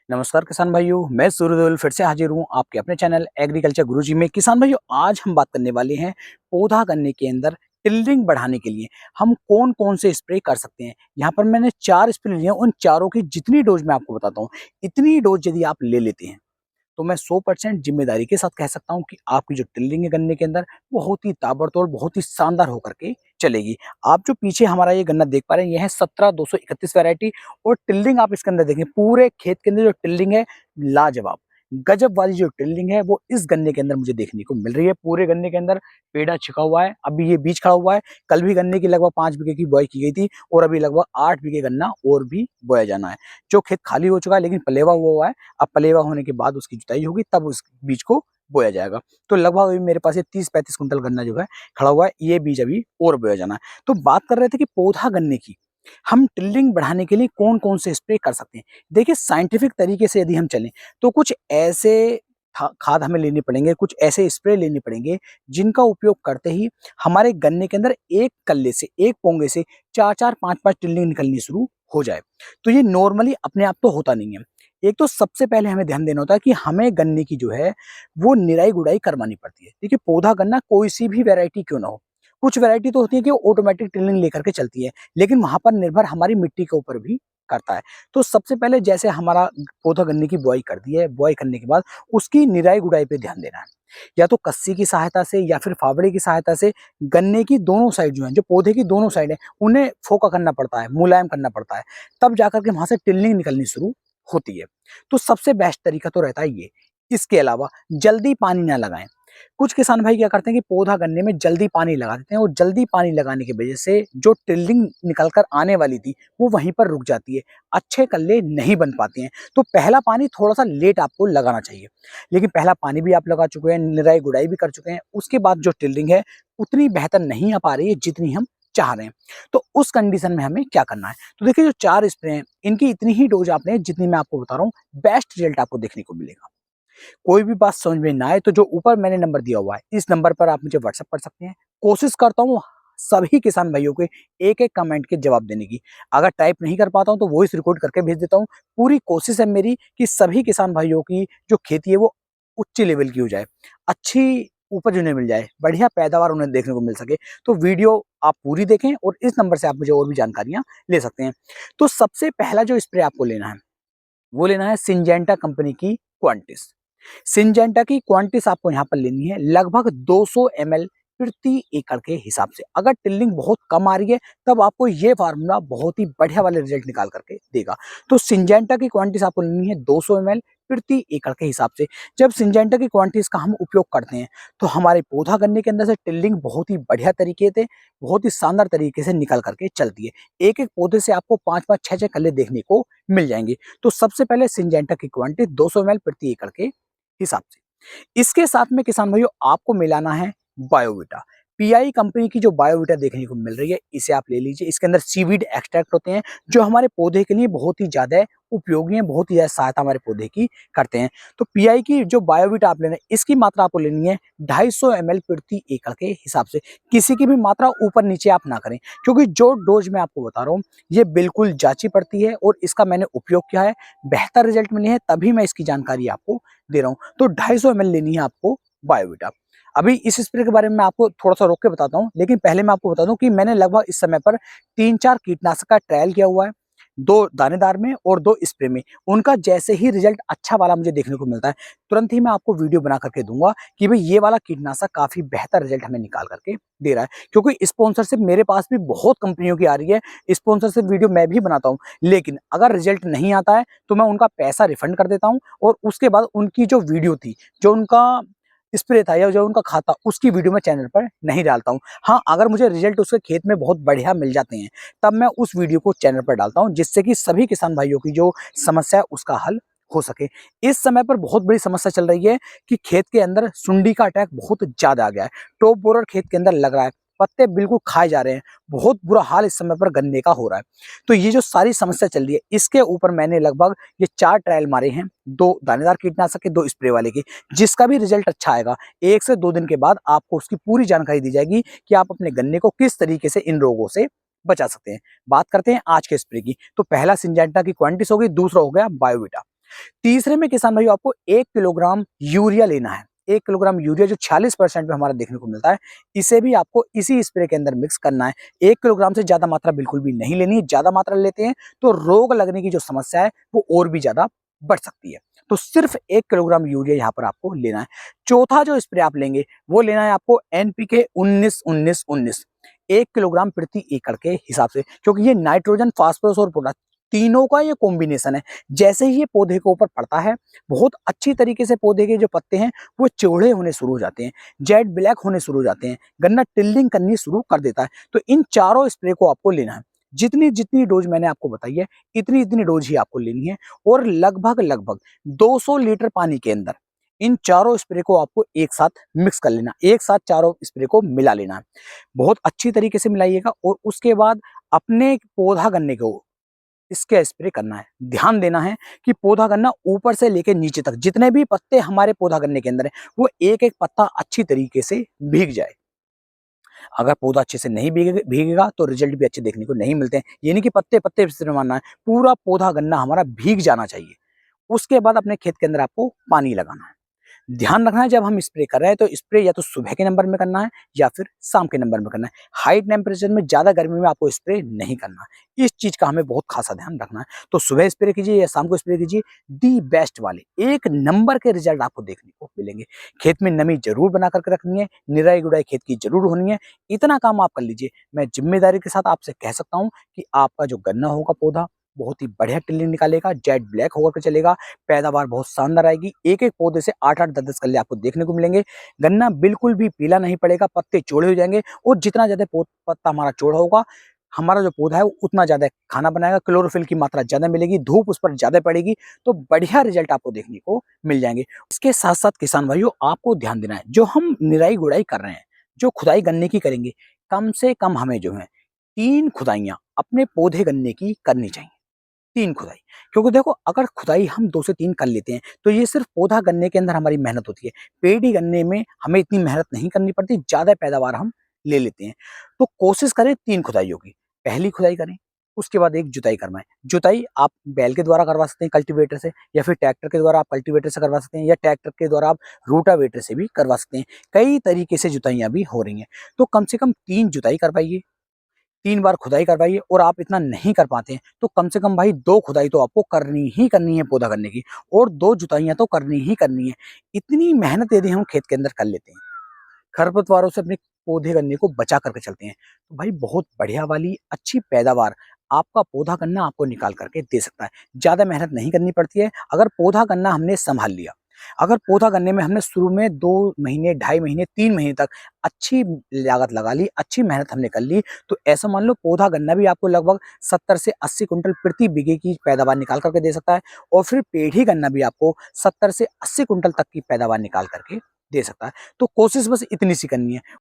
नमस्कार किसान भाइयों, मैं सूर्यदेवल फिर से हाजिर हूँ आपके अपने चैनल एग्रीकल्चर गुरुजी में। किसान भाइयों, आज हम बात करने वाले हैं पौधा गन्ने के अंदर टिल्डिंग बढ़ाने के लिए हम कौन कौन से स्प्रे कर सकते हैं। यहाँ पर मैंने 4 स्प्रे लिए हैं, उन चारों की जितनी डोज मैं आपको बताता हूँ, इतनी डोज यदि आप ले लेते हैं तो मैं 100% जिम्मेदारी के साथ कह सकता हूँ कि आपकी जो टिल्डिंग है गन्ने के अंदर बहुत ही ताबड़तोड़, बहुत ही शानदार होकर के चलेगी। आप जो पीछे हमारा ये गन्ना देख पा रहे हैं, यह है 17-231 वैरायटी। और टिल्डिंग आप इसके अंदर देखें, पूरे खेत के अंदर जो टिल्डिंग है लाजवाब, गजब वाली जो टिल्डिंग है वो इस गन्ने के अंदर मुझे देखने को मिल रही है। पूरे गन्ने के अंदर पेड़ा छिका हुआ है, अभी ये बीज खड़ा हुआ है। कल भी गन्ने की लगभग 5 बीघे की बुआई की गई थी और अभी लगभग 8 बीघे गन्ना और भी बोया जाना है। जो खेत खाली हो चुका है लेकिन पलेवा हुआ है, अब पलेवा होने के बाद उसकी जुताई होगी, तब उस बीज को बोया जाएगा। तो लगभग अभी मेरे पास ये 30-35 कुंटल गन्ना जो है खड़ा हुआ है, ये बीज अभी और बोया जाना है। तो बात कर रहे थे कि पौधा गन्ने की हम टिल्डिंग बढ़ाने के लिए कौन कौन से स्प्रे कर सकते हैं। देखिए, साइंटिफिक तरीके से यदि हम चलें तो कुछ ऐसे खाद हमें लेने पड़ेंगे, कुछ ऐसे स्प्रे लेने पड़ेंगे जिनका उपयोग करते ही हमारे गन्ने के अंदर एक कल्ले से, एक पोंगे से 4-4, 5-5 टिल्डिंग निकलनी शुरू हो जाए। तो ये नॉर्मली अपने आप तो होता नहीं है। एक तो सबसे पहले हमें ध्यान देना होता है कि हमें गन्ने की जो है वो निराई गुड़ाई करवानी पड़ती है। देखिए, पौधा गन्ना कोई सी भी वैरायटी क्यों ना हो, कुछ वैरायटी तो होती है कि ऑटोमेटिक टिल्डिंग लेकर के चलती है, लेकिन वहां पर निर्भर हमारी मिट्टी के ऊपर भी करता है। तो सबसे पहले जैसे हमारा पौधा गन्ने की बुआई कर दी है, बुआई करने के बाद उसकी निराई गुड़ाई पे ध्यान देना है। या तो कस्सी की सहायता से या फिर फावड़े की सहायता से गन्ने की दोनों साइड जो है, जो पौधे की दोनों साइड है, उन्हें फोका करना पड़ता है, मुलायम करना पड़ता है, तब जाकर के वहां से टिल्डिंग निकलनी शुरू होती है। तो सबसे बेस्ट तरीका तो रहता है ये। इसके अलावा जल्दी पानी ना लगाएं। कुछ किसान भाई क्या करते हैं कि पौधा गन्ने में जल्दी पानी लगा देते हैं और जल्दी पानी लगाने की वजह से जो टिल्डिंग निकल कर आने वाली थी वो वहीं पर रुक जाती है, अच्छे कल्ले नहीं बन पाते हैं। तो पहला पानी थोड़ा सा लेट आपको लगाना चाहिए, लेकिन पहला पानी भी आप लगा चुके हैं, निराई गुड़ाई भी कर चुके हैं, उसके बाद जो टिल्डिंग है उतनी बेहतर नहीं आ पा रही है जितनी हम चाह रहे हैं। तो उस कंडीशन में हमें क्या करना है। तो देखिए, जो 4 स्प्रे हैं इनकी इतनी ही डोज आपने जितनी मैं आपको बता रहा हूँ, बेस्ट रिजल्ट आपको देखने को मिलेगा। कोई भी बात समझ में ना आए तो जो ऊपर मैंने नंबर दिया हुआ है, इस नंबर पर आप मुझे व्हाट्सएप कर सकते हैं। कोशिश करता हूँ सभी किसान भाइयों के एक एक कमेंट के जवाब देने की। अगर टाइप नहीं कर पाता हूँ तो वॉइस रिकॉर्ड करके भेज देता हूँ। पूरी कोशिश है मेरी कि सभी किसान भाइयों की जो खेती है वो उच्च लेवल की हो जाए, अच्छी उपज उन्हें मिल जाए, बढ़िया पैदावार उन्हें देखने को मिल सके। तो वीडियो आप पूरी देखें और इस नंबर से आप मुझे और भी जानकारियां ले सकते हैं। तो सबसे पहला जो स्प्रे आपको लेना है वो लेना है सिंजेंटा कंपनी की क्वांटिस। सिंजेंटा की क्वांटिस आपको यहाँ पर लेनी है लगभग 200 ml प्रति एकड़ के हिसाब से। अगर टिल्डिंग बहुत कम आ रही है तब आपको ये फार्मूला बहुत ही बढ़िया वाले रिजल्ट निकाल करके देगा। तो सिंजेंटा की क्वांटिस आपको लेनी है 200 ml प्रति एकड़ के हिसाब से। जब सिंजेंटा की क्वांटिस का हम उपयोग करते हैं तो हमारे पौधा गन्ने के अंदर से टिल्डिंग बहुत ही बढ़िया तरीके से, बहुत ही शानदार तरीके से निकल करके चलती है। एक एक पौधे से आपको 5-5, 6-6 कल्ले देखने को मिल जाएंगे। तो सबसे पहले सिंजेंटा की क्वांटिटी 200 ml प्रति एकड़ के हिसाब से। इसके साथ में किसान भाइयों आपको मिलाना है बायोविटा। पीआई कंपनी की जो बायोविटा देखने को मिल रही है इसे आप ले लीजिए। इसके अंदर सीवीड एक्सट्रैक्ट होते हैं जो हमारे पौधे के लिए बहुत ही ज्यादा उपयोगी है, बहुत ही ज्यादा सहायता हमारे पौधे की करते हैं। तो पीआई की जो बायोविटा आप लेना है, इसकी मात्रा आपको लेनी है 250 ml प्रति एकड़ के हिसाब से। किसी की भी मात्रा ऊपर नीचे आप ना करें, क्योंकि जो डोज मैं आपको बता रहा हूँ ये बिल्कुल जांची पड़ती है और इसका मैंने उपयोग किया है, बेहतर रिजल्ट मिले हैं, तभी मैं इसकी जानकारी आपको दे रहा हूँ। तो 250 ml लेनी है आपको बायोविटा। अभी इस स्प्रे के बारे में मैं आपको थोड़ा सा रोक के बताता हूँ, लेकिन पहले मैं आपको बता दूं कि मैंने लगभग इस समय पर 3-4 कीटनाशक का ट्रायल किया हुआ है, 2 दानेदार में और 2 स्प्रे में। उनका जैसे ही रिजल्ट अच्छा वाला मुझे देखने को मिलता है तुरंत ही मैं आपको वीडियो बना करके दूंगा कि भाई ये वाला कीटनाशक काफी बेहतर रिजल्ट हमें निकाल करके दे रहा है। क्योंकि स्पॉन्सरशिप मेरे पास भी बहुत कंपनियों की आ रही है, स्पॉन्सरशिप वीडियो मैं भी बनाता हूँ, लेकिन अगर रिजल्ट नहीं आता है तो मैं उनका पैसा रिफंड कर देता हूँ और उसके बाद उनकी जो वीडियो थी, जो उनका स्प्रे था या जो उनका खाता, उसकी वीडियो मैं चैनल पर नहीं डालता हूँ। हाँ, अगर मुझे रिजल्ट उसके खेत में बहुत बढ़िया मिल जाते हैं तब मैं उस वीडियो को चैनल पर डालता हूँ, जिससे कि सभी किसान भाइयों की जो समस्या है उसका हल हो सके। इस समय पर बहुत बड़ी समस्या चल रही है कि खेत के अंदर सुंडी का अटैक बहुत ज्यादा आ गया है। टॉप बोरर खेत के अंदर लग रहा है, पत्ते बिल्कुल खाए जा रहे हैं, बहुत बुरा हाल इस समय पर गन्ने का हो रहा है। तो ये जो सारी समस्या चल रही है इसके ऊपर मैंने लगभग ये 4 ट्रायल मारे हैं, 2 दानेदार कीटनाशक के, 2 स्प्रे वाले के। जिसका भी रिजल्ट अच्छा आएगा 1 से 2 दिन के बाद आपको उसकी पूरी जानकारी दी जाएगी कि आप अपने गन्ने को किस तरीके से इन रोगों से बचा सकते हैं। बात करते हैं आज के स्प्रे की। तो पहला सिंजेंटा की क्वांटिस हो गई, दूसरा हो गया बायोविटा। तीसरे में किसान भाइयों आपको 1 किलोग्राम यूरिया लेना है। 1 किलोग्राम यूरिया जो 40% में हमारा देखने को मिलता है, इसे भी आपको इसी स्प्रे के अंदर मिक्स करना है। 1 किलोग्राम से ज़्यादा मात्रा बिल्कुल भी नहीं लेनी है, ज़्यादा मात्रा लेते हैं तो रोग लगने की जो समस्या है वो और भी ज़्यादा बढ़ सकती है। तो सिर्फ 1 किलोग्राम यूरिया यहाँ पर आपको लेना है। चौथा जो स्प्रे आप लेंगे वो लेना है आपको एनपीके 19-19-19, 1 किलोग्राम प्रति एकड़ के हिसाब से, क्योंकि ये नाइट्रोजन, फास्फोरस और पोटाश तीनों का ये कॉम्बिनेशन है। जैसे ही ये पौधे के ऊपर पड़ता है, बहुत अच्छी तरीके से पौधे के जो पत्ते हैं वो चौड़े होने शुरू हो जाते हैं, जेट ब्लैक होने शुरू हो जाते हैं, गन्ना टिल्डिंग करनी शुरू कर देता है। तो इन चारों स्प्रे को आपको लेना है। जितनी जितनी डोज मैंने आपको बताई है, इतनी इतनी डोज ही आपको लेनी है और लगभग लगभग 200 लीटर पानी के अंदर इन चारों स्प्रे को आपको एक साथ मिक्स कर लेना, एक साथ चारों स्प्रे को मिला लेना है। बहुत अच्छी तरीके से मिलाइएगा और उसके बाद अपने पौधा गन्ने को इसके स्प्रे करना है। ध्यान देना है कि पौधा गन्ना ऊपर से लेकर नीचे तक जितने भी पत्ते हमारे पौधा गन्ने के अंदर है, वो एक एक पत्ता अच्छी तरीके से भीग जाए। अगर पौधा अच्छे से नहीं भीगेगा तो रिजल्ट भी अच्छे देखने को नहीं मिलते हैं। ये नहीं कि पत्ते पत्ते से मारना है, पूरा पौधा गन्ना हमारा भीग जाना चाहिए। उसके बाद अपने खेत के अंदर आपको पानी लगाना है। ध्यान रखना है जब हम स्प्रे कर रहे हैं तो स्प्रे या तो सुबह के नंबर में करना है या फिर शाम के नंबर में करना है। हाई टेम्परेचर में, ज्यादा गर्मी में आपको स्प्रे नहीं करना है। इस चीज का हमें बहुत खासा ध्यान रखना है। तो सुबह स्प्रे कीजिए या शाम को स्प्रे कीजिए, दी बेस्ट वाले एक नंबर के रिजल्ट आपको देखने को मिलेंगे। खेत में नमी जरूर बना करके रखनी है, निराई गुड़ाई खेत की जरूर होनी है। इतना काम आप कर लीजिए, मैं जिम्मेदारी के साथ आपसे कह सकता हूँ कि आपका जो गन्ना होगा पौधा बहुत ही बढ़िया टिल्लिंग निकालेगा, जेट ब्लैक होकर के चलेगा, पैदावार बहुत शानदार आएगी। एक एक पौधे से 8-8, 10-10 कल्ले आपको देखने को मिलेंगे। गन्ना बिल्कुल भी पीला नहीं पड़ेगा, पत्ते चौड़े हो जाएंगे और जितना ज्यादा पत्ता हमारा चौड़ा होगा, हमारा जो पौधा है उतना ज्यादा खाना बनाएगा, क्लोरोफिल की मात्रा ज्यादा मिलेगी, धूप उस पर ज्यादा पड़ेगी, तो बढ़िया रिजल्ट आपको देखने को मिल जाएंगे। इसके साथ साथ किसान भाइयों आपको ध्यान देना है, जो हम निराई गुड़ाई कर रहे हैं, जो खुदाई गन्ने की करेंगे, कम से कम हमें जो है 3 खुदाइयां अपने पौधे गन्ने की करनी चाहिए। 3 खुदाई, क्योंकि देखो अगर खुदाई हम 2 से 3 कर लेते हैं तो ये सिर्फ पौधा गन्ने के अंदर हमारी मेहनत होती है। पेड़ी गन्ने में हमें इतनी मेहनत नहीं करनी पड़ती, ज्यादा पैदावार हम ले लेते हैं। तो कोशिश करें 3 खुदाइयों की। पहली खुदाई करें, उसके बाद एक जुताई करवाएं। जुताई आप बैल के द्वारा करवा सकते हैं कल्टीवेटर से, या फिर ट्रैक्टर के द्वारा आप कल्टीवेटर से करवा सकते हैं, या ट्रैक्टर के द्वारा आप रूटावेटर से भी करवा सकते हैं। कई तरीके से जुताइयां भी हो रही हैं। तो कम से कम 3 जुताई करवाइए, 3 बार खुदाई करवाइए। और आप इतना नहीं कर पाते हैं तो कम से कम भाई 2 खुदाई तो आपको करनी ही करनी है पौधा करने की, और 2 जुताइयां तो करनी ही करनी है। इतनी मेहनत यदि हम खेत के अंदर कर लेते हैं, खरपतवारों से अपने पौधे गन्ने को बचा करके चलते हैं, तो भाई बहुत बढ़िया वाली अच्छी पैदावार आपका पौधा गन्ना आपको निकाल करके दे सकता है। ज्यादा मेहनत नहीं करनी पड़ती है। अगर पौधा गन्ना हमने संभाल लिया, अगर पौधा गन्ने में हमने शुरू में 2 महीने, 2.5 महीने, 3 महीने तक अच्छी लागत लगा ली, अच्छी मेहनत हमने कर ली, तो ऐसा मान लो पौधा गन्ना भी आपको लगभग 70 से 80 कुंटल प्रति बीघे की पैदावार निकाल करके दे सकता है। और फिर पेड़ी गन्ना भी आपको 70 से 80 कुंटल तक की पैदावार निकाल करके दे सकता है। तो कोशिश बस इतनी सी करनी है।